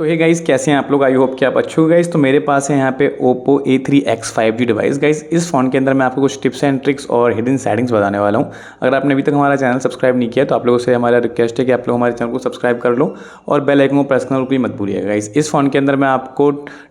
तो hey guys, कैसे हैं आप लोग? आई होप कि आप अच्छे हो गाइस। तो मेरे पास है यहाँ पे Oppo A3X 5G device guys. इस फ़ोन के अंदर मैं आपको कुछ टिप्स एंड ट्रिक्स और हिडन सेटिंग्स बताने वाला हूँ। अगर आपने अभी तक हमारा चैनल सब्सक्राइब नहीं किया तो आप लोगों से हमारा रिक्वेस्ट है कि आप लोग हमारे चैनल को सब्सक्राइब कर लो और बेल आइकन को प्रेस करना भी मत भूलिएगा गाइस। इस फ़ोन के अंदर मैं आपको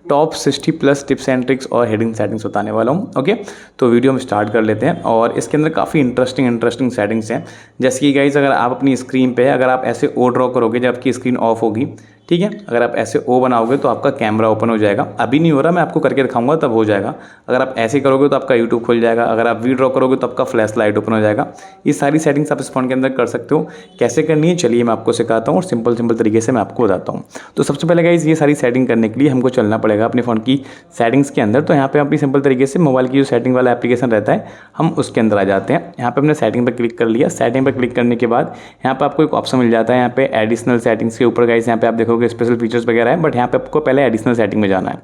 टॉप 60+ टिप्स एंड ट्रिक्स और हिडन सेटिंग्स बताने वाला हूँ। ओके, तो वीडियो हम स्टार्ट कर लेते हैं। और इसके अंदर काफ़ी इंटरेस्टिंग सेटिंग्स हैं। जैसे कि गाइस, अगर आप अपनी स्क्रीन पे अगर आप ऐसे ओ ड्रॉ करोगे जब आपकी स्क्रीन ऑफ होगी, ठीक है, अगर आप ऐसे ओ बनाओगे तो आपका कैमरा ओपन हो जाएगा। अभी नहीं हो रहा, मैं आपको करके दिखाऊंगा तब हो जाएगा। अगर आप ऐसे करोगे तो आपका यूट्यूब खुल जाएगा। अगर आप वी ड्रॉ करोगे तो आपका फ्लैश लाइट ओपन हो जाएगा। ये सारी सेटिंग्स आप इस फोन के अंदर कर सकते हो। कैसे करनी है चलिए मैं आपको सिखाता हूँ और सिंपल तरीके से मैं आपको बताता हूँ। तो सबसे पहले गाइस, ये सारी सेटिंग करने के लिए हमको चलना पड़ेगा अपने फ़ोन की सेटिंग्स के अंदर। तो यहाँ पे अपनी सिंपल तरीके से मोबाइल की जो सेटिंग वाला एप्लीकेशन रहता है हम उसके अंदर आ जाते हैं। यहाँ पे हमने सेटिंग पर क्लिक कर लिया। सेटिंग पर क्लिक करने के बाद यहाँ पे आपको एक ऑप्शन मिल जाता है। यहाँ पे एडिशनल सेटिंग्स के ऊपर गाइस, यहाँ पे आप देखोगे स्पेशल फीचर्स वगैरह है, बट यहाँ पे आपको पहले एडिशनल सेटिंग में जाना है।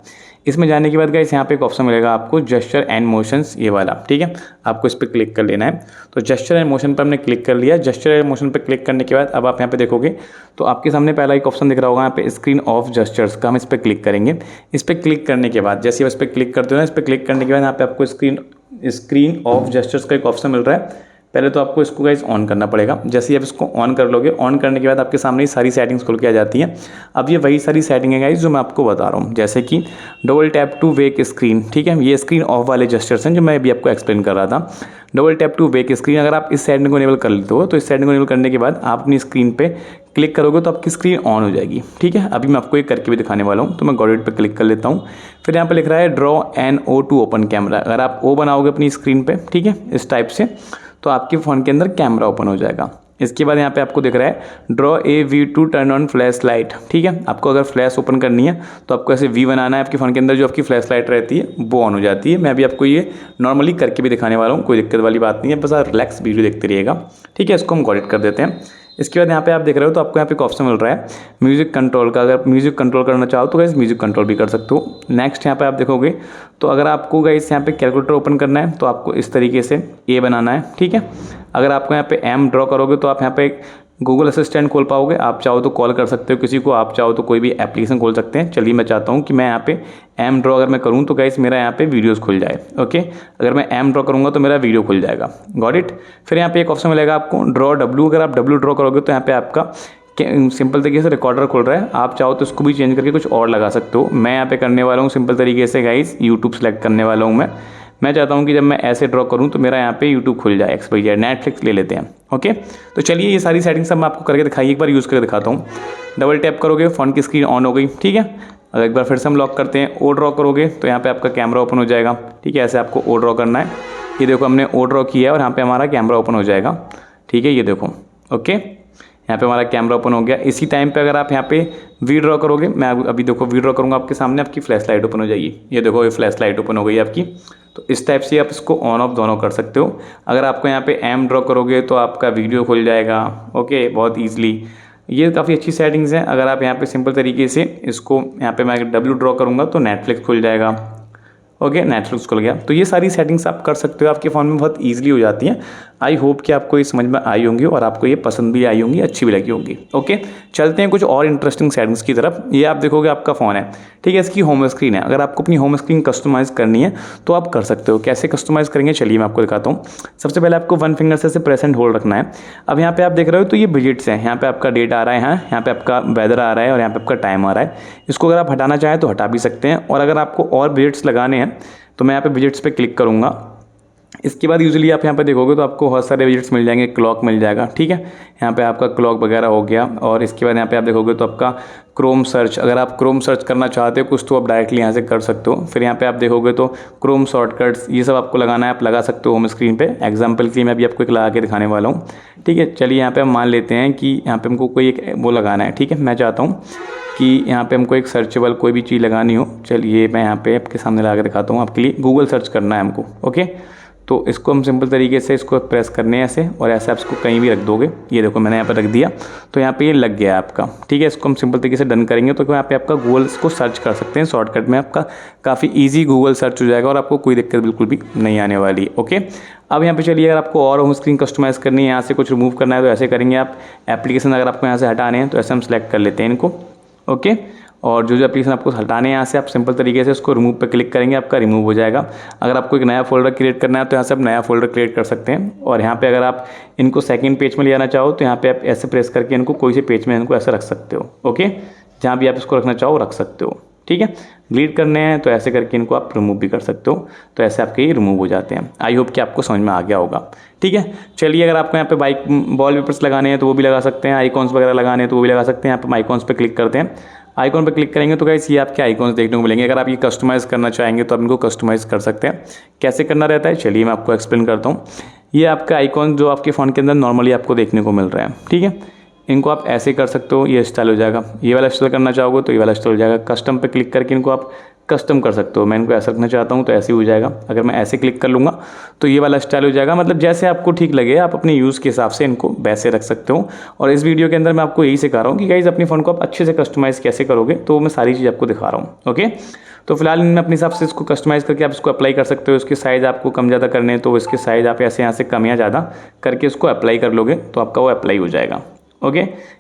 इसमें जाने के बाद गाइस यहाँ पे एक ऑप्शन मिलेगा आपको जेस्चर एंड मोशंस, ये वाला, ठीक है, आपको इस पर क्लिक कर लेना है। तो जेस्चर एंड मोशन पर हमने क्लिक कर लिया। जेस्चर एंड मोशन पर क्लिक करने के बाद अब आप यहाँ पे देखोगे तो आपके सामने पहला एक ऑप्शन दिख रहा होगा यहाँ पे स्क्रीन ऑफ जेस्चर्स का। हम इस पर क्लिक करेंगे। इस पर क्लिक करने के बाद जैसे इस पर क्लिक करते हो ना, इस पर क्लिक करने के बाद यहाँ पे आपको स्क्रीन ऑफ जेस्चर्स का एक ऑप्शन मिल रहा है। पहले तो आपको इसको गाइस ऑन करना पड़ेगा। जैसे ही आप इसको ऑन कर लोगे, ऑन करने के बाद आपके सामने ही सारी सेटिंग्स खुल के आ जाती हैं। अब ये वही सारी सेटिंग है गाइस जो मैं आपको बता रहा हूँ, जैसे कि double tap to wake screen, ठीक है, ये स्क्रीन ऑफ वाले जेस्चर्स हैं जो मैं अभी आपको एक्सप्लेन कर रहा था। Double tap to wake screen, अगर आप इस सेटिंग को इनेबल कर लेते हो तो इस सेटिंग को इनेबल करने के बाद आप अपनी स्क्रीन पे क्लिक करोगे तो आपकी स्क्रीन ऑन हो जाएगी, ठीक है। अभी मैं आपको ये करके भी दिखाने वाला हूँ। तो मैं गॉट इट पे क्लिक कर लेता हूँ। फिर यहाँ पे लिख रहा है draw N O to open camera. अगर आप ओ बनाओगे अपनी स्क्रीन पे, ठीक है, इस टाइप से, तो आपके फ़ोन के अंदर कैमरा ओपन हो जाएगा। इसके बाद यहाँ पे आपको दिख रहा है draw a V to turn on flash light, ठीक है। आपको अगर फ्लैश ओपन करनी है तो आपको ऐसे वी बनाना है। आपके फ़ोन के अंदर जो आपकी फ्लैश लाइट रहती है वो ऑन हो जाती है। मैं अभी आपको ये नॉर्मली करके भी दिखाने वाला हूँ, कोई दिक्कत वाली बात नहीं है, बस आप रिलैक्स वीडियो देखते रहिएगा, ठीक है। इसको हम गॉट इट कर देते हैं। इसके बाद यहाँ पे आप देख रहे हो तो आपको यहाँ पे एक ऑप्शन मिल रहा है म्यूजिक कंट्रोल का। अगर म्यूजिक कंट्रोल करना चाहो तो गाइस म्यूजिक कंट्रोल भी कर सकते हो। नेक्स्ट यहाँ पे आप देखोगे तो अगर आपको गाइस यहाँ पे कैलकुलेटर ओपन करना है तो आपको इस तरीके से ए बनाना है, ठीक है। अगर आपको यहाँ पे एम ड्रॉ करोगे तो आप यहाँ पे गूगल असिस्टेंट खोल पाओगे। आप चाहो तो कॉल कर सकते हो किसी को, आप चाहो तो कोई भी एप्लीकेशन खोल सकते हैं। चलिए मैं चाहता हूँ कि मैं यहाँ पे एम ड्रॉ अगर मैं करूँ तो गाइस मेरा यहाँ पे वीडियोस खुल जाए। ओके, अगर मैं एम ड्रॉ करूँगा तो मेरा वीडियो खुल जाएगा। Got it. फिर यहाँ पे एक ऑप्शन मिलेगा आपको ड्रॉ डब्ल्यू। अगर आप डब्ल्यू ड्रॉ करोगे तो यहाँ पे आपका सिंपल तरीके से रिकॉर्डर खुल रहा है। आप चाहो तो इसको भी चेंज करके कुछ और लगा सकते हो। मैं यहाँ पे करने वाला हूँ सिंपल तरीके से गाइस यूट्यूब सेलेक्ट करने वाला हूँ। मैं चाहता हूँ कि जब मैं ऐसे ड्रॉ करूँ तो मेरा यहाँ पे यूट्यूब खुल जाए, XYZ, नेटफ्लिक्स ले लेते हैं। ओके, तो चलिए ये सारी सेटिंग्स सब मैं आपको करके दिखाइए, एक बार यूज़ करके दिखाता हूँ। डबल टैप करोगे, फ़ोन की स्क्रीन ऑन हो गई, ठीक है। अगर एक बार फिर से हम लॉक करते हैं, ओ ड्रॉ करोगे तो यहाँ पे आपका कैमरा ओपन हो जाएगा, ठीक है। ऐसे आपको ओ ड्रॉ करना है। ये देखो हमने ओ ड्रॉ किया है और यहाँ पे हमारा कैमरा ओपन हो जाएगा, ठीक है, ये देखो। ओके, यहाँ पे हमारा कैमरा ओपन हो गया। इसी टाइम पे अगर आप यहाँ पे वी ड्रॉ करोगे, मैं अभी देखो वी ड्रॉ करूँगा आपके सामने, आपकी फ्लैश लाइट ओपन हो जाएगी। ये देखो ये फ्लैश लाइट ओपन हो गई आपकी। तो इस टाइप से आप इसको ऑन ऑफ दोनों कर सकते हो। अगर आपको यहाँ पे एम ड्रॉ करोगे तो आपका वीडियो खुल जाएगा, ओके, बहुत ईजिली। ये काफ़ी अच्छी सेटिंग्स हैं। अगर आप यहाँ पे सिंपल तरीके से इसको यहाँ पे मैं डब्ल्यू ड्रॉ करूँगा तो नेटफ्लिक्स खुल जाएगा, ओके, नेटफ्लिक्स खुल गया। तो ये सारी सेटिंग्स आप कर सकते हो, आपके फ़ोन में बहुत ईजिली हो जाती हैं। आई होप कि आपको ये समझ में आई होंगी और आपको ये पसंद भी आई होंगी, अच्छी भी लगी होंगी। ओके, चलते हैं कुछ और इंटरेस्टिंग सेटिंग्स की तरफ। ये आप देखोगे आपका फ़ोन है, ठीक है, इसकी होम स्क्रीन है। अगर आपको अपनी होम स्क्रीन कस्टमाइज़ करनी है तो आप कर सकते हो। कैसे कस्टमाइज़ करेंगे चलिए मैं आपको दिखाता हूँ। सबसे पहले आपको वन फिंगर से प्रेस एंड होल्ड रखना है। अब यहाँ पे आप देख रहे हो तो ये विजिट्स हैं। यहाँ पे आपका डेट आ रहा है, यहाँ पे आपका वेदर आ रहा है और यहाँ पे आपका टाइम आ रहा है। इसको अगर आप हटाना चाहें तो हटा भी सकते हैं। और अगर आपको और विजिट्स लगाने हैं तो मैं यहाँ पे विजिट्स पे क्लिक करूँगा। इसके बाद यूजुअली आप यहाँ पे देखोगे तो आपको बहुत सारे विजिट्स मिल जाएंगे, क्लॉक मिल जाएगा, ठीक है। यहाँ पे आपका क्लॉक वगैरह हो गया। और इसके बाद यहाँ पे आप देखोगे तो आपका क्रोम सर्च, अगर आप क्रोम सर्च करना चाहते हो कुछ तो आप डायरेक्टली यहाँ से कर सकते हो। फिर यहाँ पे आप देखोगे तो क्रोम शॉर्टकट्स, ये सब आपको लगाना है, आप लगा सकते हो होम स्क्रीन पे। एग्जाम्पल के लिए मैं अभी आपको एक लगा के दिखाने वाला हूँ, ठीक है। चलिए यहाँ पे हम मान लेते हैं कि यहाँ पे हमको कोई एक वो लगाना है, ठीक है। मैं चाहता हूँ कि यहाँ पे हमको एक सर्चेबल कोई भी चीज़ लगानी हो। चलिए मैं यहाँ पे आपके सामने लगा के दिखाता हूँ। आपके लिए गूगल सर्च करना है हमको, ओके। तो इसको हम सिंपल तरीके से इसको प्रेस करने हैं ऐसे, और ऐसे आप इसको कहीं भी रख दोगे। ये देखो मैंने यहाँ पे रख दिया तो यहाँ पे ये लग गया आपका, ठीक है। इसको हम सिंपल तरीके से डन करेंगे तो यहाँ पे आपका गूगल को सर्च कर सकते हैं शॉर्टकट में। आपका काफ़ी ईजी गूगल सर्च हो जाएगा और आपको कोई दिक्कत बिल्कुल भी नहीं आने वाली, ओके। अब यहाँ पे चलिए अगर आपको और होम स्क्रीन कस्टमाइज़ करनी है, यहाँ से कुछ रिमूव करना है तो ऐसे करेंगे आप। एप्लीकेशन अगर आपको यहाँ से हटाने हैं तो ऐसे हम सेलेक्ट कर लेते हैं इनको, ओके। और जो एप्लीकेशन आपको हटाने हैं यहाँ से आप सिंपल तरीके से उसको रिमूव पे क्लिक करेंगे, आपका रिमूव हो जाएगा। अगर आपको एक नया फोल्डर क्रिएट करना है तो यहाँ से आप नया फोल्डर क्रिएट कर सकते हैं। और यहाँ पे अगर आप इनको सेकंड पेज में ले आना चाहो तो यहाँ पे आप ऐसे प्रेस करके इनको कोई से पेज में इनको ऐसे रख सकते हो। ओके, जहाँ भी आप इसको रखना चाहो रख सकते हो। ठीक है, डिलीट करने हैं तो ऐसे करके इनको आप रिमूव भी कर सकते हो, तो ऐसे आपके ये रिमूव हो जाते हैं। आई होप कि आपको समझ में आ गया होगा। ठीक है, चलिए अगर आपको यहाँ पे बाइक वॉल पेपर्स लगाने हैं तो वो भी लगा सकते हैं, आइकॉन्स वगैरह लगाने हैं तो वो भी लगा सकते हैं। यहाँ पे हम आइकॉन्स पे क्लिक करते हैं, आइकॉन पे क्लिक करेंगे तो गाइस ये आपके आइकॉन्स देखने को मिलेंगे। अगर आप ये कस्टमाइज़ करना चाहेंगे तो आप इनको कस्टमाइज़ कर सकते हैं। कैसे करना रहता है चलिए मैं आपको एक्सप्लेन करता हूँ। ये आपका आइकॉन जो आपके फ़ोन के अंदर नॉर्मली आपको देखने को मिल रहा है, ठीक है, इनको आप ऐसे कर सकते हो, ये स्टाइल हो जाएगा। ये वाला स्टाइल करना चाहोगे तो ये वाला स्टाइल हो जाएगा। कस्टम पे क्लिक करके इनको आप कस्टम कर सकते हो। मैं इनको ऐसा रखना चाहता हूँ तो ऐसे ही हो जाएगा। अगर मैं ऐसे क्लिक कर लूँगा तो ये वाला स्टाइल हो जाएगा। मतलब जैसे आपको ठीक लगे आप अपने यूज़ के हिसाब से इनको वैसे रख सकते हो। और इस वीडियो के अंदर मैं आपको यही सिखा रहा हूँ कि गाइस अपने फ़ोन को आप अच्छे से कस्टमाइज़ कैसे करोगे, तो मैं सारी चीज़ आपको दिखा रहा हूँ। ओके, तो फिलहाल इनमें अपने हिसाब से इसको कस्टमाइज़ करके आप इसको अप्लाई कर सकते हो। इसके साइज़ आपको कम ज़्यादा करने हैं तो इसके साइज़ आप ऐसे यहाँ से कम या ज़्यादा करके इसको अप्लाई कर लोगे तो आपका वो अप्लाई हो जाएगा। ओके,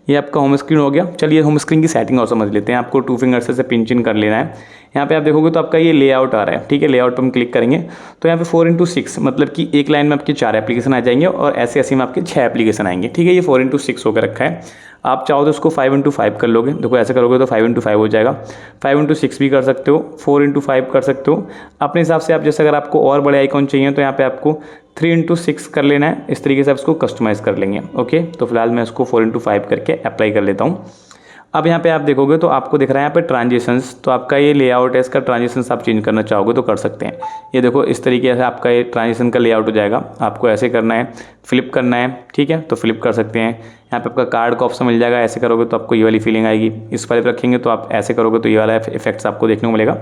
ये आपका होम स्क्रीन हो गया। चलिए होम स्क्रीन की सेटिंग और समझ लेते हैं। आपको 2 फिंगर से पिंच इन कर लेना है। यहाँ पे आप देखोगे तो आपका ये लेआउट आ रहा है, ठीक है। लेआउट पर हम क्लिक करेंगे तो यहाँ पे 4x6 मतलब कि एक लाइन में आपके 4 एप्लीकेशन आ जाएंगे और ऐसे ऐसे में आपके 6 एप्लीकेशन आएंगे, ठीक है। ये 4x6 होकर रखा है। आप चाहो तो उसको 5x5 कर लोगे। देखो ऐसे करोगे तो 5x5 हो जाएगा। 5x6 भी कर सकते हो, 4x5 कर सकते हो अपने हिसाब से। आप जैसे अगर आपको और बड़े आइकॉन चाहिए तो यहाँ पे आपको 3x6 कर लेना है। इस तरीके से आप इसको कस्टमाइज़ कर लेंगे। ओके, तो फिलहाल मैं इसको 4x5 करके अप्लाई कर लेता हूँ। अब यहाँ पे आप देखोगे तो आपको दिख रहा है यहाँ पे ट्रांजिशंस, तो आपका ये लेआउट है, इसका ट्रांजिशंस आप चेंज करना चाहोगे तो कर सकते हैं। ये देखो इस तरीके से आपका ये ट्रांजिशन का लेआउट हो जाएगा। आपको ऐसे करना है, फ्लिप करना है, ठीक है, तो फ्लिप कर सकते हैं। यहाँ पे आपका कार्ड का ऑप्शन मिल जाएगा। ऐसे करोगे तो आपको ये वाली फीलिंग आएगी। इस वाले पे रखेंगे तो आप ऐसे करोगे तो ये वाला इफेक्ट्स आपको देखने को मिलेगा।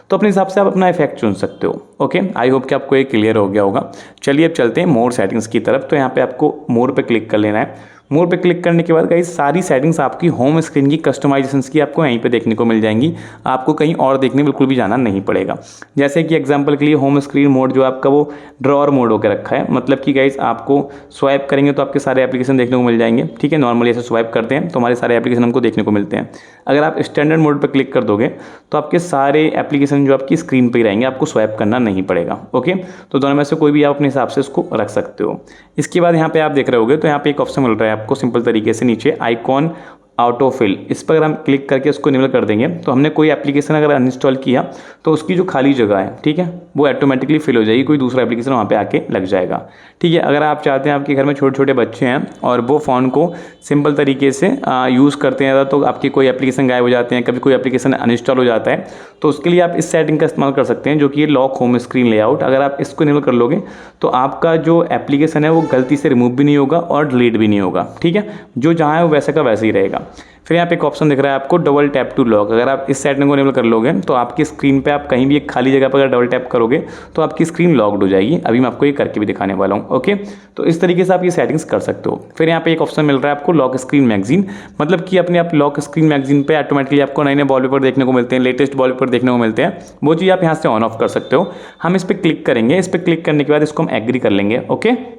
तो अपने हिसाब से आप अपना इफेक्ट चुन सकते हो। ओके, आई होप कि आपको ये क्लियर हो गया होगा। चलिए अब चलते हैं मोर सेटिंग्स की तरफ। तो यहाँ पे आपको मोर पे क्लिक कर लेना है। मोर पे क्लिक करने के बाद गाइस सारी सेटिंग्स आपकी होम स्क्रीन की कस्टमाइजेशंस की आपको यहीं पे देखने को मिल जाएंगी। आपको कहीं और देखने बिल्कुल भी जाना नहीं पड़ेगा। जैसे कि एग्जांपल के लिए होम स्क्रीन मोड जो आपका वो ड्रॉअर मोड होकर रखा है। मतलब कि गाइस आपको स्वाइप करेंगे तो आपके सारे एप्लीकेशन देखने को मिल जाएंगे, ठीक है। नॉर्मली ऐसे स्वाइप करते हैं तो हमारे सारे एप्लीकेशन हमको देखने को मिलते हैं। अगर आप स्टैंडर्ड मोड पर क्लिक कर दोगे तो आपके सारे एप्लीकेशन जो आपकी स्क्रीन पर ही रहेंगे, आपको स्वाइप करना नहीं पड़ेगा। ओके, तो दोनों में से कोई भी आप अपने हिसाब से इसको रख सकते हो। इसके बाद यहाँ पे आप देख रहे होगे तो यहाँ पे एक ऑप्शन मिल रहा है आपको सिंपल तरीके से नीचे, आइकॉन ऑटोफिल। इस पर अगर हम क्लिक करके उसको इनेबल कर देंगे तो हमने कोई एप्लीकेशन अगर अनइंस्टॉल किया तो उसकी जो खाली जगह है, ठीक है, वो ऑटोमेटिकली फिल हो जाएगी। कोई दूसरा एप्लीकेशन वहाँ पे आके लग जाएगा, ठीक है। अगर आप चाहते हैं आपके घर में छोटे छोटे बच्चे हैं और वो फ़ोन को सिंपल तरीके से यूज़ करते हैं तो आपकी कोई एप्लीकेशन गायब हो जाते हैं, कभी कोई एप्लीकेशन अनइंस्टॉल हो जाता है, तो उसके लिए आप इस सेटिंग का इस्तेमाल कर सकते हैं जो कि ये लॉक होम स्क्रीन लेआउट। अगर आप इसको इनेबल कर लोगे तो आपका जो एप्लीकेशन है वो गलती से रिमूव भी नहीं होगा और डिलीट भी नहीं होगा, ठीक है। जो जहाँ है वो वैसे का वैसे ही रहेगा। फिर यहाँ पे एक ऑप्शन दिख रहा है आपको डबल टैप टू लॉक। अगर आप इस सेटिंग को इनेबल कर लोगे तो आपकी स्क्रीन पे आप कहीं भी एक खाली जगह पर अगर डबल टैप करोगे तो आपकी स्क्रीन लॉक्ड हो जाएगी। अभी मैं आपको ये करके भी दिखाने वाला हूँ। ओके, तो इस तरीके से आप ये सेटिंग्स कर सकते हो। फिर यहाँ पे एक ऑप्शन मिल रहा है आपको लॉक स्क्रीन मैगजीन। मतलब कि अपने आप लॉक स्क्रीन मैगजीन पे ऑटोमेटिकली आपको नए नए वॉलपेपर देखने को मिलते हैं, लेटेस्ट वॉलपेपर देखने को मिलते हैं। वो चीज़ आप यहाँ से ऑन ऑफ कर सकते हो। हम इस पर क्लिक करेंगे। इस पर क्लिक करने के बाद इसको हम एग्री कर लेंगे। ओके,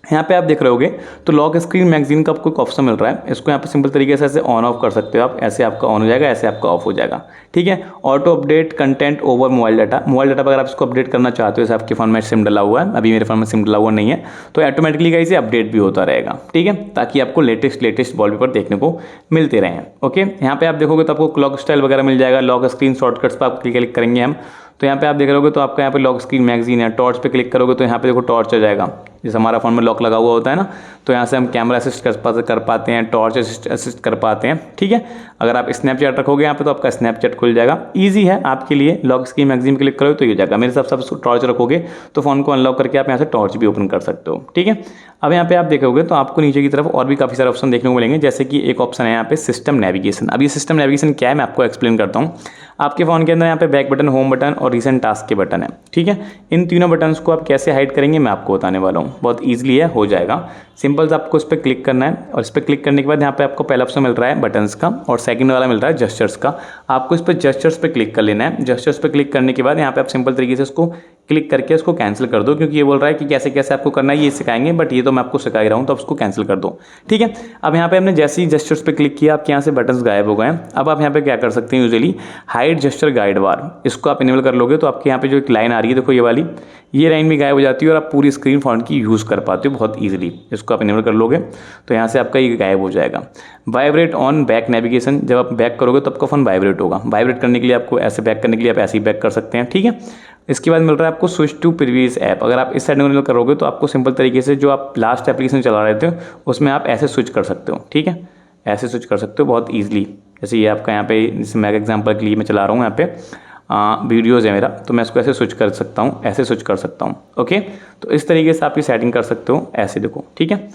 यहाँ पे आप देख रहे होगे तो लॉक स्क्रीन मैगजीन का आपको एक ऑप्शन मिल रहा है। इसको यहाँ पे सिंपल तरीके से ऐसे ऑन ऑफ कर सकते हो आप। ऐसे आपका ऑन हो जाएगा, ऐसे आपका ऑफ हो जाएगा, ठीक है। Auto update content over mobile data. Mobile data पर अगर आप इसको अपडेट करना चाहते हो, जैसे आपके फोन में सिम डला हुआ है, अभी मेरे फोन में सिम डला हुआ नहीं है, तो ऑटोमेटिकली गाइस ये अपडेट भी होता रहेगा, ठीक है, ताकि आपको लेटेस्ट वॉलपेपर देखने को मिलते रहें। ओके, यहाँ पे आप देखोगे तो आपको क्लॉक स्टाइल वगैरह मिल जाएगा। लॉक स्क्रीन शॉर्टकट्स पर आप क्लिक करेंगे हम, तो यहाँ पे आप देख रहे होगे तो आपका यहाँ पे लॉक स्क्रीन मैगजीन है। टॉर्च पे क्लिक करोगे तो यहाँ पे देखो टॉर्च आ जाएगा। जैसे हमारा फोन में लॉक लगा हुआ होता है ना, तो यहाँ से हम कैमरा असिस्ट कर पाते हैं, टॉर्च असिस्ट कर पाते हैं, ठीक है। अगर आप स्नैपचैट रखोगे यहाँ पे तो आपका स्नैपचैट खुल जाएगा। ईजी है आपके लिए। लॉक स्क्रीन मैगजीन पे क्लिक करोगे तो ये हो जाएगा। मेरे हिसाब से आप टॉर्च रखोगे तो फोन को अनलॉक करके आप यहाँ से टॉर्च भी ओपन कर सकते हो, ठीक है। अब यहाँ पे आप देखोगे तो आपको नीचे की तरफ और भी काफ़ी सारे ऑप्शन देखने को मिलेंगे। जैसे कि एक ऑप्शन है यहाँ पे सिस्टम नेविगेशन। अब ये सिस्टम नेविगेशन क्या है मैं आपको एक्सप्लेन करता हूँ। आपके फ़ोन के अंदर यहाँ पे बैक बटन, होम बटन और रिसेंट टास्क के बटन है, ठीक है। इन तीनों बटन्स को आप कैसे हाइड करेंगे मैं आपको बताने वाला हूँ। बहुत ईजिली है, हो जाएगा। सिंपल से आपको इस पर क्लिक करना है और इस पर क्लिक करने के बाद यहाँ पे आपको पहला ऑप्शन मिल रहा है बटन्स का और सेकंड वाला मिल रहा है जेस्चर्स का। आपको इस पर जेस्चर्स पे क्लिक कर लेना है। जेस्चर्स पे क्लिक करने के बाद यहाँ पे आप सिंपल तरीके से इसको क्लिक करके उसको कैंसिल कर दो, क्योंकि ये बोल रहा है कि कैसे कैसे आपको करना है ये सिखाएंगे, बट ये तो मैं आपको सिखा ही रहा हूँ, तो आप उसको कैंसिल कर दो। ठीक है, अब यहाँ पे हमने जैसे ही जेस्चर्स पे क्लिक किया आपके यहाँ से बटन्स गायब हो गए। अब आप यहाँ पे क्या कर सकते हैं, usually hide gesture guide bar, इसको आप इनेबल कर लोगे तो आपके यहाँ पे जो एक लाइन आ रही है देखो ये वाली, ये लाइन भी गायब हो जाती है और आप पूरी स्क्रीन फॉन्ट की यूज़ कर पाते हो बहुत ईजिली। इसको आप इनेबल कर लोगे तो यहाँ से आपका ये गायब हो जाएगा। वाइब्रेट ऑन बैक नेविगेशन, जब आप बैक करोगे तो आपका फ़ोन वाइब्रेट होगा। वाइब्रेट करने के लिए आपको ऐसे बैक करने के लिए आप ऐसे ही बैक कर सकते हैं। ठीक है, इसके बाद मिल रहा है आपको स्विच टू प्रीवियस ऐप। अगर आप इस सेटिंग को इनेबल करोगे तो आपको सिंपल तरीके से जो आप लास्ट एप्लीकेशन चला रहे थे उसमें आप ऐसे स्विच कर सकते हो। ठीक है, ऐसे स्विच कर सकते हो बहुत ईजिली। जैसे ये आपका यहाँ पे, जैसे मैं एग्जाम्पल के लिए मैं चला रहा हूँ यहाँ पे वीडियोज़ है मेरा, तो मैं इसको ऐसे स्विच कर सकता हूँ, ऐसे स्विच कर सकता हूँ। ओके, तो इस तरीके से आप ये सेटिंग कर सकते हो, ऐसे देखो। ठीक है,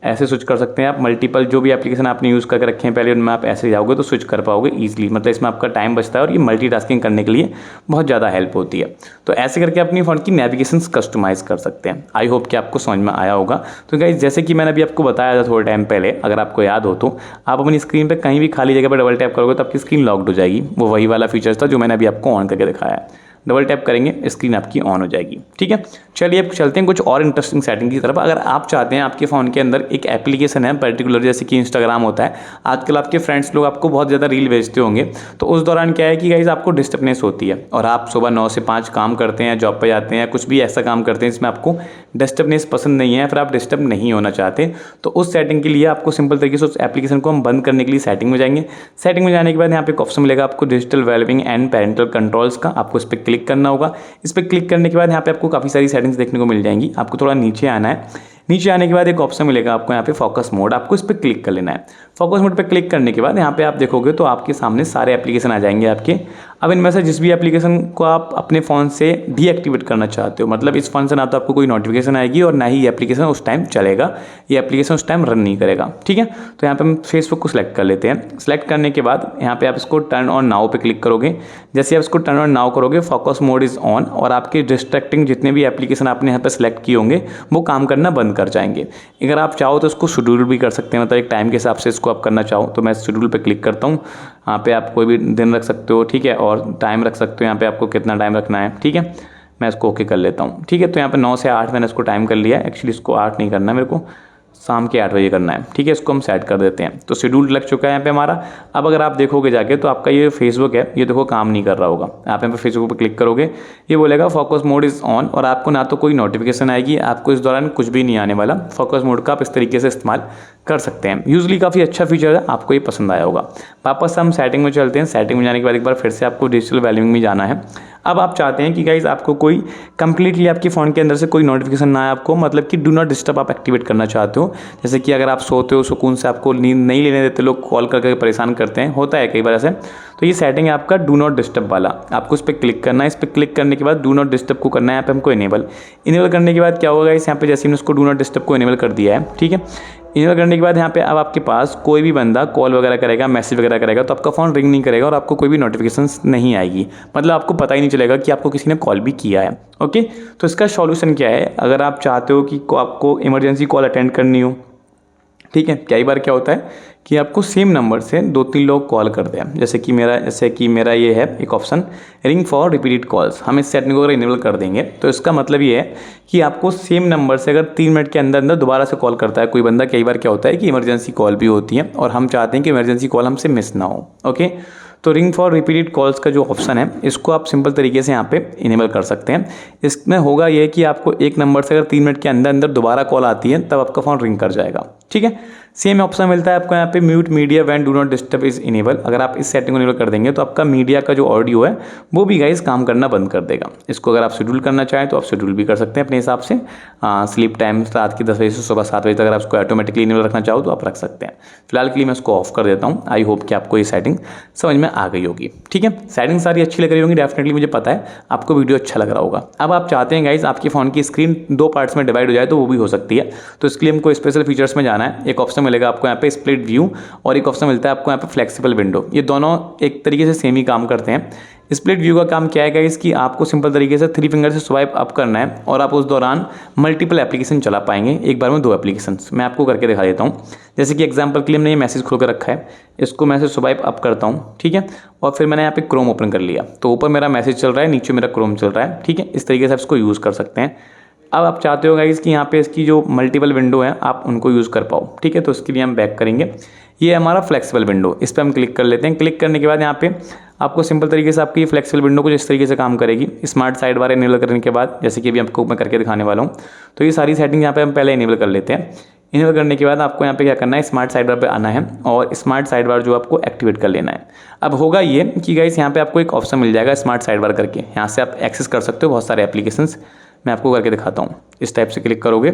ऐसे स्विच कर सकते हैं आप। मल्टीपल जो भी एप्लीकेशन आपने यूज़ करके रखे हैं पहले, उनमें आप ऐसे जाओगे तो स्विच कर पाओगे ईजिली। मतलब इसमें आपका टाइम बचता है और ये मल्टीटास्किंग करने के लिए बहुत ज़्यादा हेल्प होती है। तो ऐसे करके अपनी फ़ोन की नेविगेशन कस्टमाइज़ कर सकते हैं। आई होप कि आपको समझ में आया होगा। तो गाइस, जैसे कि मैंने अभी आपको बताया था थोड़े टाइम पहले, अगर आपको याद हो तो आप अपनी स्क्रीन पर कहीं भी खाली जगह पर डबल टैप करोगे तो आपकी स्क्रीन लॉक्ड हो जाएगी। वो वही वाला फीचर्स था जो मैंने अभी आपको ऑन करके दिखाया है। डबल टैप करेंगे स्क्रीन आपकी ऑन हो जाएगी। ठीक है, चलिए अब चलते हैं कुछ और इंटरेस्टिंग सेटिंग की तरफ। अगर आप चाहते हैं आपके फ़ोन के अंदर एक एप्लीकेशन है पर्टिकुलर, जैसे कि इंस्टाग्राम होता है, आजकल आपके फ्रेंड्स लोग आपको बहुत ज़्यादा रील भेजते होंगे, तो उस दौरान क्या है कि गाइस आपको डिस्टर्बनेस होती है और आप सुबह 9 से 5 काम करते हैं, जॉब पर जाते हैं, कुछ भी ऐसा काम करते हैं जिसमें आपको डिस्टर्बनेस पसंद नहीं है, फिर आप डिस्टर्ब नहीं होना चाहते, तो उस सेटिंग के लिए आपको सिंपल तरीके से उस एप्लीकेशन को हम बंद करने के लिए सेटिंग में जाएंगे। सेटिंग में जाने के बाद यहाँ पे एक ऑप्शन मिलेगा आपको digital wellbeing and parental controls का, आपको इस पर क्लिक करना होगा। इस पर क्लिक करने के बाद यहाँ पे आपको काफ़ी सारी सेटिंग्स देखने को मिल जाएंगी। आपको थोड़ा नीचे आना है, नीचे आने के बाद एक ऑप्शन मिलेगा आपको यहाँ पे फोकस मोड, आपको इस पर क्लिक कर लेना है। फोकस मोड पे क्लिक करने के बाद यहाँ पे आप देखोगे तो आपके सामने सारे एप्लीकेशन आ जाएंगे आपके। अब इनमें से जिस भी एप्लीकेशन को आप अपने फ़ोन से डीएक्टिवेट करना चाहते हो, मतलब इस फ़ोन से ना तो आपको कोई नोटिफिकेशन आएगी और ना ही ये एप्लीकेशन उस टाइम चलेगा, ये एप्लीकेशन उस टाइम रन नहीं करेगा। ठीक है, तो यहाँ पे हम फेसबुक को सिलेक्ट कर लेते हैं। सिलेक्ट करने के बाद यहाँ पे आप इसको टर्न ऑन नाउ पे क्लिक करोगे। जैसे आप इसको टर्न ऑन नाउ करोगे, फोकस मोड इज़ ऑन और आपके डिस्ट्रैक्टिंग जितने भी एप्लीकेशन आपने यहाँ पे सिलेक्ट किए होंगे वो काम करना बंद कर जाएंगे। अगर आप चाहो तो इसको शेड्यूल भी कर सकते हैं, मतलब एक टाइम के हिसाब से इसको आप करना चाहो तो मैं शेड्यूल पे क्लिक करता हूँ। यहाँ पे आप कोई भी दिन रख सकते हो, ठीक है, और टाइम रख सकते हो यहाँ पे आपको कितना टाइम रखना है। ठीक है, मैं इसको ओके कर लेता हूँ। ठीक है, तो यहाँ पे 9 से 8 मैंने इसको टाइम कर लिया। एक्चुअली इसको 8 नहीं करना, मेरे को शाम के 8 बजे करना है। ठीक है, इसको हम सेट कर देते हैं। तो शेड्यूल लग चुका है यहाँ पे हमारा। अब अगर आप देखोगे जाके तो आपका ये फेसबुक है, ये देखो काम नहीं कर रहा होगा। आप यहाँ पे फेसबुक पे क्लिक करोगे, ये बोलेगा फोकस मोड इज़ ऑन और आपको ना तो कोई नोटिफिकेशन आएगी, आपको इस दौरान कुछ भी नहीं आने वाला। फोकस मोड का आप इस तरीके से इस्तेमाल कर सकते हैं। यूजली काफ़ी अच्छा फीचर है, आपको ये पसंद आया होगा। वापस हम सेटिंग में चलते हैं। सेटिंग में जाने के बाद एक बार फिर से आपको डिजिटल वेलबींग में जाना है। अब आप चाहते हैं कि गाइस आपको कोई कंप्लीटली आपके फ़ोन के अंदर से कोई नोटिफिकेशन ना आए आपको, मतलब कि डू नॉट डिस्टर्ब आप एक्टिवेट करना चाहते हो। जैसे कि अगर आप सोते हो, सुकून से आपको नींद नहीं लेने देते, लोग कॉल करके परेशान करते हैं, होता है कई बार ऐसे, तो ये सेटिंग है आपका डू नॉट डिस्टर्ब वाला। आपको इस पर क्लिक करना है। इस पर क्लिक करने के बाद डू नॉट डिस्टर्ब को करना है यहाँ पे हमको इनेबल करने के बाद क्या होगा इस यहाँ पे, जैसे हमने उसको डू नॉट डिस्टर्ब को इनेबल कर दिया है। ठीक है, इनेबल करने के बाद यहाँ पे अब आपके पास कोई भी बंदा कॉल वगैरह करेगा, मैसेज वगैरह करेगा तो आपका फ़ोन रिंग नहीं करेगा और आपको कोई भी नोटिफिकेशंस नहीं आएगी, मतलब आपको पता ही नहीं चलेगा कि आपको किसी ने कॉल भी किया है। ओके, तो इसका सॉल्यूशन क्या है, अगर आप चाहते हो कि आपको इमरजेंसी कॉल अटेंड करनी हो, ठीक है, कई बार क्या होता है कि आपको सेम नंबर से 2-3 लोग कॉल करते हैं, जैसे कि मेरा ये है एक option ring for repeated calls. हम इस सेटिंग को अगर इनेबल कर देंगे तो इसका मतलब ये है कि आपको सेम नंबर से अगर 3 मिनट के अंदर अंदर दोबारा से कॉल करता है कोई बंदा, कई बार क्या होता है कि इमरजेंसी कॉल भी होती है और हम चाहते हैं कि इमरजेंसी कॉल हमसे मिस ना हो। ओके, तो रिंग फॉर रिपीटेड कॉल्स का जो ऑप्शन है इसको आप सिंपल तरीके से यहाँ पे इनेबल कर सकते हैं। इसमें होगा ये कि आपको एक नंबर से अगर 3 मिनट के अंदर अंदर दोबारा कॉल आती है तब आपका फ़ोन रिंग कर जाएगा। ठीक है, सेम ऑप्शन मिलता है आपको यहाँ पे mute media when do not disturb is enable. अगर आप इस सेटिंग को इनेबल कर देंगे तो आपका मीडिया का जो ऑडियो है वो भी गाइस काम करना बंद कर देगा। इसको अगर आप शेड्यूल करना चाहें तो आप शेड्यूल भी कर सकते हैं अपने हिसाब से। स्लीप टाइम रात की 10 बजे से सुबह 7 बजे तक अगर आप उसको ऑटोमेटिकली इनेबल रखना चाहो तो आप रख सकते हैं। फिलहाल के लिए मैं इसको ऑफ कर देता हूँ। आई होप कि आपको ये सेटिंग समझ में आ गई होगी। ठीक है, सेटिंग सारी अच्छी लग रही होंगी, डेफिनेटली मुझे पता है आपको वीडियो अच्छा लग रहा होगा। अब आप चाहते हैं गाइस आपके फ़ोन की स्क्रीन 2 पार्ट्स में डिवाइड हो जाए तो वो भी हो सकती है। तो इसके लिए हमको स्पेशल फीचर्स में जाना है। एक ऑप्शन मिलेगा आपको यहाँ पे स्प्लिट व्यू और एक ऑप्शन मिलता है आपको यहाँ पे फ्लेक्सिबल विंडो। ये दोनों एक तरीके से सेम ही काम करते हैं। स्प्लिट व्यू का काम क्या है गाइस कि आपको सिंपल तरीके से 3 फिंगर से स्वाइप अप करना है और आप उस दौरान मल्टीपल एप्लीकेशन चला पाएंगे, एक बार में 2 एप्लीकेशंस। मैं आपको करके दिखा देता हूँ। जैसे कि एग्जांपल के लिए मैंने ये मैसेज खोल कर रखा है, इसको मैं स्वाइप अप करता हूँ, ठीक है, और फिर मैंने यहाँ पे क्रोम ओपन कर लिया, तो ऊपर मेरा मैसेज चल रहा है, नीचे मेरा क्रोम चल रहा है, ठीक है। इस तरीके से आप इसको यूज़ कर सकते हैं। अब आप चाहते हो गाइस कि यहाँ पे इसकी जो मल्टीपल विंडो है आप उनको यूज़ कर पाओ, ठीक है, तो उसके लिए हम बैक करेंगे। ये हमारा फ्लेक्सिबल विंडो, इस पर हम क्लिक कर लेते हैं। क्लिक करने के बाद यहाँ पे आपको सिंपल तरीके से आपकी ये फ्लेक्सिबल विंडो कुछ इस तरीके से काम करेगी। स्मार्ट साइड बार इनेबल करने के बाद, जैसे कि अभी आपको मैं करके दिखाने वाला हूँ, तो ये सारी सेटिंग यहाँ पे हम पहले इनेबल कर लेते हैं। इनेबल करने के बाद आपको यहाँ पे क्या करना है, स्मार्ट साइड बार पे आना है और स्मार्ट साइड बार जो आपको एक्टिवेट कर लेना है। अब होगा ये कि गाइस यहाँ पे आपको एक ऑप्शन मिल जाएगा स्मार्ट साइड बार करके, यहाँ से आप एक्सेस कर सकते हो बहुत सारे एप्लीकेशंस। मैं आपको करके दिखाता हूँ। इस टाइप से क्लिक करोगे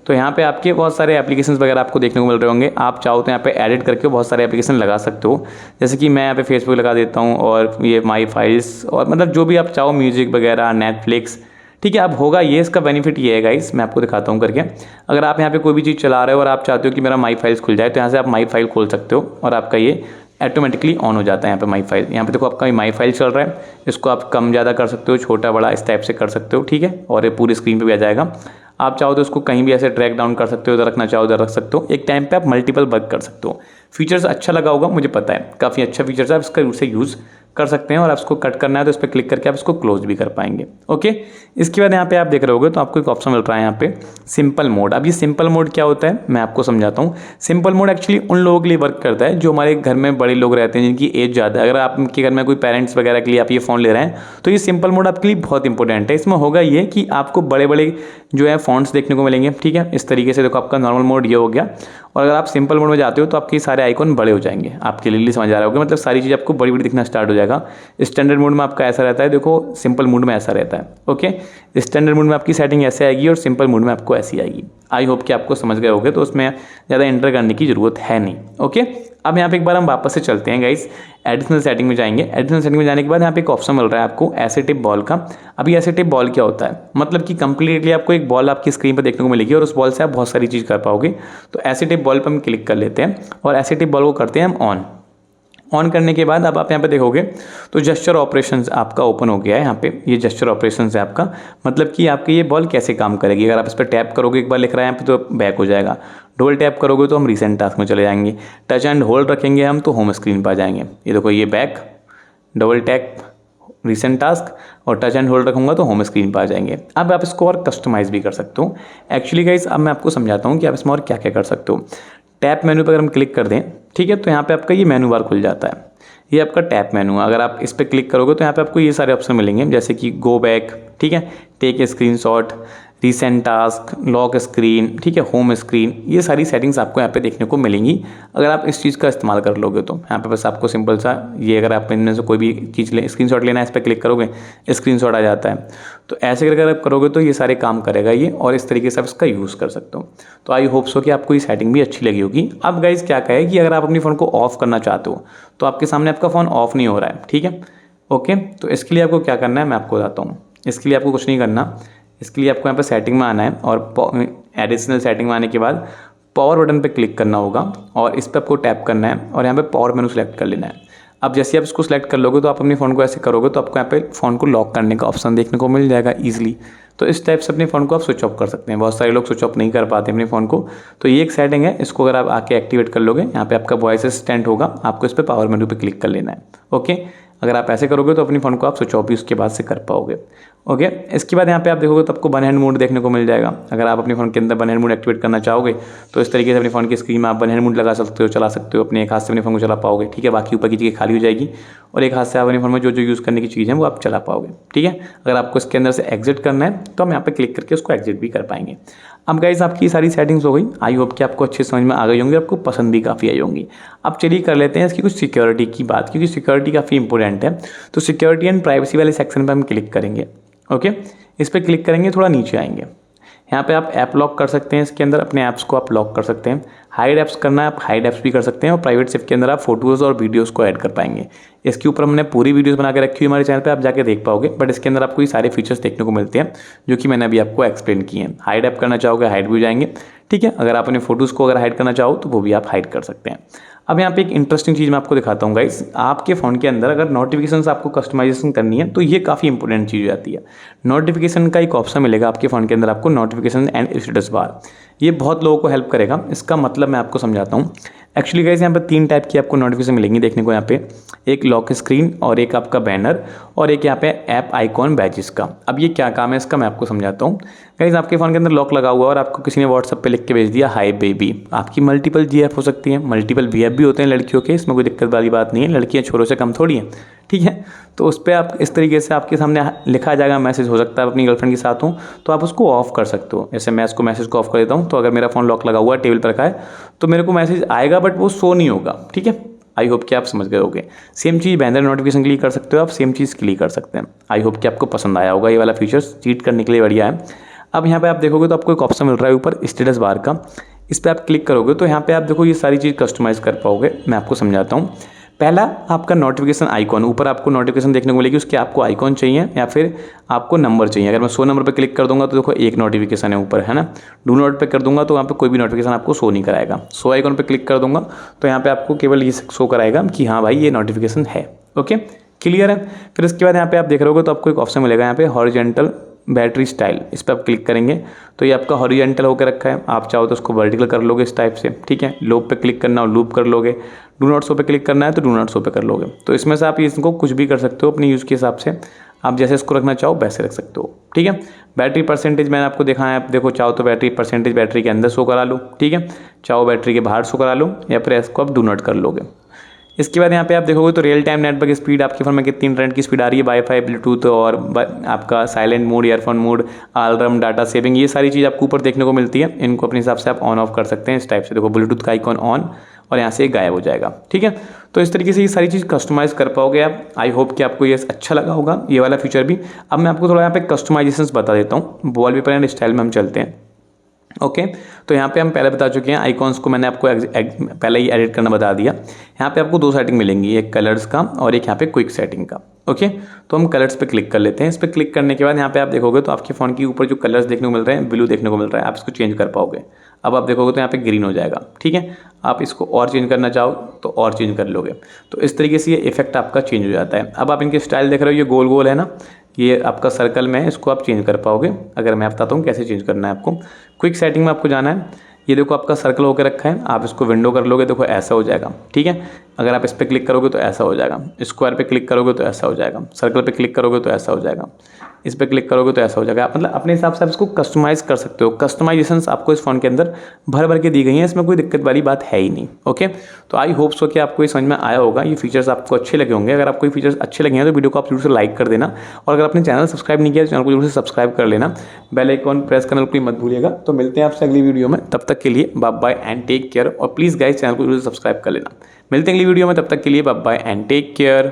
तो यहाँ पे आपके बहुत सारे एप्लीकेशंस वगैरह आपको देखने को मिल रहे होंगे। आप चाहो तो यहाँ पे एडिट करके बहुत सारे एप्लीकेशन लगा सकते हो, जैसे कि मैं यहाँ पे फेसबुक लगा देता हूँ और ये माई फाइल्स और मतलब जो भी आप चाहो, म्यूजिक वगैरह, नेटफ्लिक्स, ठीक है। अब होगा ये, इसका बेनिफिट ये है गाइस, मैं आपको दिखाता हूँ करके। अगर आप यहाँ पे कोई भी चीज़ चला रहे हो और आप चाहते हो कि मेरा माई फाइल्स खुल जाए, तो यहाँ से आप माई फाइल खोल सकते हो और आपका ये ऑटोमेटिकली ऑन हो जाता है। यहाँ पे माई फाइल, यहाँ पे देखो आपका माई फाइल चल रहा है, इसको आप कम ज़्यादा कर सकते हो, छोटा बड़ा इस टाइप से कर सकते हो, ठीक है, और ये पूरी स्क्रीन पे भी आ जाएगा। आप चाहो तो इसको कहीं भी ऐसे ट्रैक डाउन कर सकते हो, इधर रखना चाहो उधर रख सकते हो। एक टाइम पे आप मल्टीपल वर्क कर सकते हो। फीचर्स अच्छा लगा होगा, मुझे पता है, काफ़ी अच्छा फीचर्स है, आप इसका से यूज़ कर सकते हैं। और आप इसको कट करना है तो इस पर क्लिक करके आप इसको क्लोज भी कर पाएंगे। ओके, इसके बाद यहाँ पे आप देख रहे होगे तो आपको एक ऑप्शन मिल रहा है यहाँ पे सिंपल मोड। अब ये सिंपल मोड क्या होता है मैं आपको समझाता हूँ। सिंपल मोड एक्चुअली उन लोगों के लिए वर्क करता है जो हमारे घर में बड़े लोग रहते हैं, जिनकी एज ज़्यादा है। अगर आपके घर में कोई पेरेंट्स वगैरह के लिए आप ये फ़ोन ले रहे हैं तो ये सिंपल मोड आपके लिए बहुत इंपॉर्टेंट है। इसमें होगा ये कि आपको बड़े बड़े जो है फ़ॉन्ट्स देखने को मिलेंगे, ठीक है। इस तरीके से देखो आपका नॉर्मल मोड ये हो गया, और अगर आप सिंपल मोड में जाते हो तो आपके सारे आइकॉन बड़े हो जाएंगे, आपके लिए समझ आ रहा होगा, मतलब सारी चीज़ आपको बड़ी बड़ी दिखना स्टार्ट हो जाएगा। स्टैंडर्ड मोड में आपका ऐसा रहता है, देखो सिंपल मोड में ऐसा रहता है। ओके, स्टैंडर्ड मोड में आपकी सेटिंग ऐसे आएगी और सिंपल मोड में आपको ऐसी आएगी। आई होप कि आपको समझ गए होगे, तो उसमें ज़्यादा एंटर करने की ज़रूरत है नहीं। ओके, अब यहाँ पे एक बार हम वापस से चलते हैं गाइस, एडिशनल सेटिंग में जाएंगे। एडिशनल सेटिंग में जाने के बाद यहाँ पे एक ऑप्शन मिल रहा है आपको ऐसे टिप बॉल का। अभी ऐसे टिप बॉल क्या होता है, मतलब कि कंप्लीटली आपको एक बॉल आपकी स्क्रीन पर देखने को मिलेगी और उस बॉल से आप बहुत सारी चीज़ कर पाओगे। तो ऐसे टिप बॉल पर हम क्लिक कर लेते हैं और ऐसे टिप बॉल को करते हैं हम ऑन करने के बाद अब आप यहाँ पे देखोगे तो जेस्चर ऑपरेशंस आपका ओपन हो गया है। यहाँ पे ये जेस्चर ऑपरेशंस है आपका, मतलब कि आपकी ये बॉल कैसे काम करेगी। अगर आप इस पर टैप करोगे, एक बार लिख रहा है यहाँ पे, तो बैक हो जाएगा। डबल टैप करोगे तो हम रिसेंट टास्क में चले जाएंगे। टच एंड होल्ड रखेंगे हम तो होम स्क्रीन पर आ जाएंगे। ये देखो ये back, double tap recent task, और टच एंड होल्ड रखूंगा तो होम स्क्रीन पर आ जाएंगे। अब आप इसको और कस्टमाइज़ भी कर सकते हो। एक्चुअली गाइस अब मैं आपको समझाता हूँ कि आप इसमें और क्या क्या कर सकते हो। टैप मेनू पर अगर हम क्लिक कर दें, ठीक है, तो यहाँ पे आपका ये मेनू बार खुल जाता है। ये आपका टैप मेनू है। अगर आप इस पर क्लिक करोगे तो यहाँ पे आपको ये सारे ऑप्शन मिलेंगे, जैसे कि गो बैक, ठीक है, take a screenshot, recent task, lock screen, ठीक है, होम स्क्रीन। ये सारी सेटिंग्स आपको यहाँ पे देखने को मिलेंगी अगर आप इस चीज़ का इस्तेमाल कर लोगे तो। यहाँ पे बस आपको सिंपल सा ये, अगर आप इनमें से कोई भी चीज़ स्क्रीनशॉट लेना है, इस पर क्लिक करोगे स्क्रीनशॉट आ जाता है। तो ऐसे करके आप करोगे तो ये सारे काम करेगा ये, और इस तरीके से आप इसका यूज़ कर सकते हो। तो आई होप सो कि आपको ये सेटिंग भी अच्छी लगी होगी। अब गाइज क्या कहे कि अगर आप अपनी फ़ोन को ऑफ करना चाहते हो तो आपके सामने आपका फ़ोन ऑफ नहीं हो रहा है, ठीक है। ओके, तो इसके लिए आपको क्या करना है मैं आपको बताता हूँ। इसके लिए आपको कुछ नहीं करना, इसके लिए आपको यहाँ पर सेटिंग में आना है और एडिशनल सेटिंग में आने के बाद पावर बटन पे क्लिक करना होगा और इस पर आपको टैप करना है और यहाँ पे पावर मेनू सेलेक्ट कर लेना है। अब जैसे आप इसको सेलेक्ट कर लोगे तो आप अपने फ़ोन को ऐसे करोगे तो आपको यहाँ पे फ़ोन को लॉक करने का ऑप्शन देखने को मिल जाएगा ईजिली। तो इस टाइप से अपने फ़ोन को आप स्विच ऑफ कर सकते हैं। बहुत सारे लोग स्विच ऑफ नहीं कर पाते अपने फ़ोन को, तो ये एक सेटिंग है। इसको अगर आप आके एक्टिवेट कर लोगे, यहाँ पे आपका वॉइस असिस्टेंट होगा, आपको इस पर पावर मेनू पे क्लिक कर लेना है। ओके, अगर आप ऐसे करोगे तो अपनी फ़ोन को आप स्विच ऑफ भी उसके बाद से कर पाओगे। ओके, इसके बाद यहाँ पे आप देखोगे तो आपको वन हैंड मोड देखने को मिल जाएगा। अगर आप अपने फ़ोन के अंदर वन हैंड मोड एक्टिवेट करना चाहोगे तो इस तरीके से अपने फ़ोन की स्क्रीन में आप वन हैंड मोड लगा सकते हो, चला सकते हो। अपने एक हाथ से अपने फ़ोन को चला पाओगे, ठीक है, बाकी ऊपर की चीज़ें खाली हो जाएगी और एक हाथ से आप अपने फ़ोन में जो जो यूज़ करने की चीज़ है वो आप चला पाओगे, ठीक है। अगर आपको इसके अंदर से एग्जिट करना है तो हम यहाँ पे क्लिक करके उसको एग्जिट भी कर पाएंगे। अब गाइस आपकी सारी सेटिंग्स हो गई। आई होप कि आपको अच्छे समझ में आ गई होंगी, आपको पसंद भी काफ़ी आई होंगी। अब चलिए कर लेते हैं इसकी कुछ सिक्योरिटी की बात, क्योंकि सिक्योरिटी काफ़ी इंपॉर्टेंट है। तो सिक्योरिटी एंड प्राइवेसी वाले सेक्शन पर हम क्लिक करेंगे। ओके, इस पर क्लिक करेंगे, थोड़ा नीचे आएंगे, यहाँ पे आप ऐप लॉक कर सकते हैं। इसके अंदर अपने ऐप्स को आप लॉक कर सकते हैं। हाइड ऐप्स करना है, आप हाइड ऐप्स भी कर सकते हैं। और प्राइवेट सेव के अंदर आप फोटोज़ और वीडियोस को ऐड कर पाएंगे। इसके ऊपर हमने पूरी वीडियोस बना के रखी हुई हमारे चैनल पे, आप जाके देख पाओगे। बट इसके अंदर आपको ये सारे फीचर्स देखने को मिलते हैं जो कि मैंने अभी आपको एक्सप्लेन किए हैं। हाइड ऐप करना चाहोगे हाइड भी हो जाएंगे, ठीक है। अगर आप अपने फोटोज़ को अगर हाइड करना चाहो तो वो भी आप हाइड कर सकते हैं। अब यहाँ पे एक इंटरेस्टिंग चीज़ मैं आपको दिखाता हूँ गाइस। आपके फ़ोन के अंदर अगर नोटिफिकेशंस आपको कस्टमाइजेशन करनी है तो ये काफ़ी इंपॉर्टेंट चीज़ हो जाती है। नोटिफिकेशन का एक ऑप्शन मिलेगा आपके फ़ोन के अंदर आपको, नोटिफिकेशन एंड स्टेटस बार। ये बहुत लोगों को हेल्प करेगा। इसका मतलब मैं आपको समझाता हूँ। एक्चुअली गाइस यहाँ पे 3 टाइप की आपको नोटिफिकेशन मिलेंगी देखने को यहाँ पे, एक लॉक स्क्रीन और एक आपका बैनर और एक यहाँ पे ऐप आइकॉन बैजेस का। अब ये क्या काम है इसका मैं आपको समझाता हूँ। गाइस आपके फ़ोन के अंदर लॉक लगा हुआ और आपको किसी ने व्हाट्सएप पे लिख के भेज दिया हाय बेबी। आपकी मल्टीपल जीएफ हो सकती है, मल्टीपल वीएफ भी होते हैं लड़कियों के, इसमें कोई दिक्कत वाली बात नहीं है, लड़कियाँ छोरों से कम थोड़ी हैं, ठीक है। तो उस पर आप इस तरीके से आपके सामने लिखा जाएगा मैसेज, हो सकता है अपनी गर्लफ्रेंड के साथ हो तो आप उसको ऑफ कर सकते हो। जैसे मैं इसको मैसेज को ऑफ कर देता हूँ, तो अगर मेरा फ़ोन लॉक लगा हुआ है, टेबल पर रखा है, तो मेरे को मैसेज आएगा बट वो शो नहीं होगा, ठीक है। आई होप कि आप समझ गए होंगे। सेम चीज़ बैनर नोटिफिकेशन के लिए कर सकते हो आप, सेम चीज़ के लिए कर सकते हैं। आई होप कि आपको पसंद आया होगा, ये वाला फीचर्स चीट करने के लिए बढ़िया है। अब यहाँ पे आप देखोगे तो आपको एक ऑप्शन मिल रहा है ऊपर स्टेटस बार का, इस पर आप क्लिक करोगे तो यहाँ पे आप देखो ये सारी चीज़ कस्टमाइज़ कर पाओगे। मैं आपको समझाता हूँ। पहला आपका नोटिफिकेशन आइकॉन, ऊपर आपको नोटिफिकेशन देखने को मिलेगी, उसके आपको आइकॉन चाहिए या फिर आपको नंबर चाहिए। अगर मैं 100 नंबर पर क्लिक कर दूंगा तो देखो एक नोटिफिकेशन है ऊपर, है ना। डू नोट पे कर दूंगा तो वहाँ पे कोई भी नोटिफिकेशन आपको शो नहीं कराएगा। 100 आइकॉन पे क्लिक कर दूंगा तो यहाँ पे आपको केवल ये शो कराएगा कि हाँ भाई ये नोटिफिकेशन है। ओके, क्लियर है। फिर इसके बाद यहाँ पे आप देख रहे होगे तो आपको एक ऑप्शन मिलेगा यहाँ पे हॉरिजॉन्टल बैटरी स्टाइल, इस पर आप क्लिक करेंगे तो ये आपका हॉरिजॉन्टल होकर रखा है। आप चाहो तो उसको वर्टिकल कर लोगे इस टाइप से, ठीक है। लूप पे क्लिक करना हो लूप कर लोगे, डू नॉट शो पे क्लिक करना है तो डू नॉट शो पे कर लोगे। तो इसमें से आप इसको कुछ भी कर सकते हो अपनी यूज़ के हिसाब से, आप जैसे इसको रखना चाहो वैसे रख सकते हो, ठीक है। बैटरी परसेंटेज मैंने आपको दिखाया है, आप देखो चाहो तो बैटरी परसेंटेज बैटरी के अंदर शो करा लो, ठीक है। चाहो बैटरी के बाहर शो करा लो या फिर इसको आप डू नॉट कर लोगे। इसके बाद यहाँ पे आप देखोगे तो रियल टाइम नेटवर्क स्पीड आपके फ़ोन में कितनी इंटरनेट की स्पीड आ रही है, वाईफाई, ब्लूटूथ और आपका silent mode, earphone mode, alarm, data saving, ये सारी चीज़ आपको ऊपर देखने को मिलती है। इनको अपने हिसाब से आप ऑन ऑफ कर सकते हैं इस टाइप से। देखो ब्लूटूथ का आइकॉन ऑन और यहाँ से गायब हो जाएगा, ठीक है। तो इस तरीके से ये सारी चीज़ कस्टमाइज़ कर पाओगे आप। आई होप कि आपको ये अच्छा लगा होगा ये वाला फीचर भी। अब मैं आपको थोड़ा यहाँ पे कस्टमाइजेशन बता देता हूँ। वॉलपेपर एंड स्टाइल में हम चलते हैं। ओके, तो यहाँ पे हम पहले बता चुके हैं आइकॉन्स को मैंने आपको पहले ही एडिट करना बता दिया। यहाँ पे आपको 2 सेटिंग मिलेंगी, एक कलर्स का और एक यहाँ पे क्विक सेटिंग का। ओके, तो हम कलर्स पे क्लिक कर लेते हैं। इस पर क्लिक करने के बाद यहाँ पे आप देखोगे तो आपके फ़ोन के ऊपर जो कलर्स देखने को मिल रहे हैं, ब्लू देखने को मिल रहा है, आप इसको चेंज कर पाओगे। अब आप देखोगे तो यहाँ पे ग्रीन हो जाएगा, ठीक है। आप इसको और चेंज करना चाहो तो और चेंज कर लोगे। तो इस तरीके से ये इफेक्ट आपका चेंज हो जाता है। अब आप इनके स्टाइल देख रहे हो, ये गोल गोल है ना, ये आपका सर्कल में है, इसको आप चेंज कर पाओगे। अगर मैं बताता हूँ कैसे चेंज करना है आपको। क्विक सेटिंग में आपको जाना है, ये देखो आपका सर्कल होकर रखा है, आप इसको विंडो कर लोगे, देखो ऐसा हो जाएगा, ठीक है। अगर आप इस पर क्लिक करोगे तो ऐसा हो जाएगा, स्क्वायर पे क्लिक करोगे तो ऐसा हो जाएगा, सर्कल पे क्लिक करोगे तो ऐसा हो जाएगा, इस पर क्लिक करोगे तो ऐसा हो जाएगा। मतलब अपने हिसाब से आप इसको कस्टमाइज़ कर सकते हो। कस्टमाइजेशंस आपको इस फ़ोन के अंदर भर भर के दी गई हैं, इसमें कोई दिक्कत वाली बात है ही नहीं। ओके, तो आई होप सो कि आपको ये समझ में आया होगा, ये फीचर्स आपको अच्छे लगे होंगे। अगर आपको ये फीचर्स अच्छे लगे हैं तो वीडियो को आप जरूर से लाइक कर देना, और अगर आपने चैनल सब्सक्राइब नहीं किया तो चैनल को जरूर से सब्सक्राइब कर लेना, बेल आइकॉन प्रेस करना बिल्कुल मत भूलिएगा। तो मिलते हैं आपसे अगली वीडियो में, तब तक के लिए bye bye and take care. और प्लीज़ गाइस चैनल को जरूर से सब्सक्राइब कर लेना। मिलते हैं अगली वीडियो में, तब तक के लिए bye bye and take care.